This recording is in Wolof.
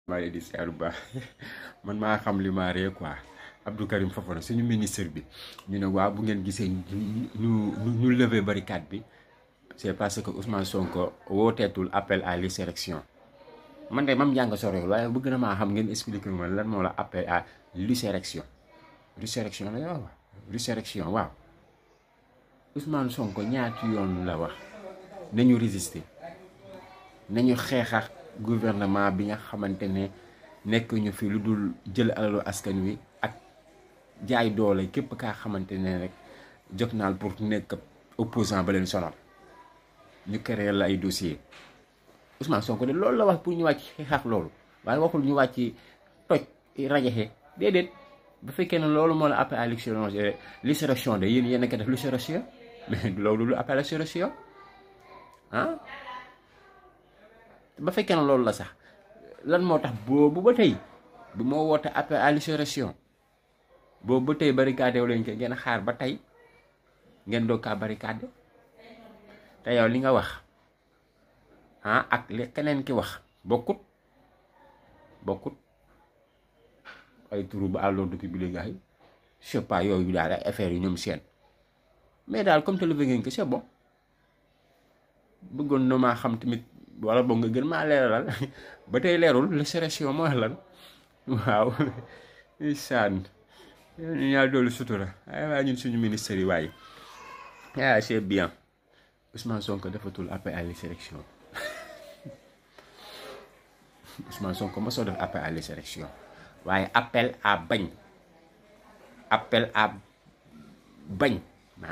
maa ngi di seetlu bu baax man maa xam li ma ree quoi Abdou Karim Fofana suñu ministre bi ñu ne waaw bu ngeen gisee ñu lever barricade bi c'est parce que Ousmane Sonko wooteetul appel à l'insurrection man de mam jàng sorewul waaye bëgg na maa xam ngeen expliquer ma lan moo la appel à l'insurrection l'insurrection la waaw l'insurrection waaw Ousmane Sonko ñaati yoon la wax nañu résister nañu xeex ak gouvernement bi nga xamante ne nekk ñu fi lu dul jël alalu askan wi ak jaay doole képp kaa xamante ne rek jóg naal pour nekk opposant ba leen sonal ñu créer la ay dossier Ousmane Sonko de loolu la wax pour ñu wàcc xeex ak loolu waaye waxul ñu wàcc toj rajaxe déedéet bu fekkee ne loolu moo la appel à l'insurrection de yéen a ko def l'insurrection mais loolu lu appel à l'insurrection ah ba fekkee ne loolu la sax lan moo tax boobu ba tey bu moo woote appel à l'insurrection boobu ba tey barricade wu leen ko ngeen xaar ba tey ngeen doog kaa barricade te yow li nga wax ak li keneen ki wax bokkut ay turu ba àlloon depuis bi léegi je sais pas yooyu daal ay affaires yi ñoom seen mais daal comme te levé ngeen ko c'est bon bëggoon na maa xam tamit wala boog nga gën maa leeralal ba tey leerul l'insurrection mooy lan waaw isaan ñu ñaa doolu sutura waaye ñun suñu ministère yi waaye c'est bien Ousmane Sonko defatul appel à l'insurrection Ousmane Sonko mosoo def appel à l'insurrection waaye appel à bañ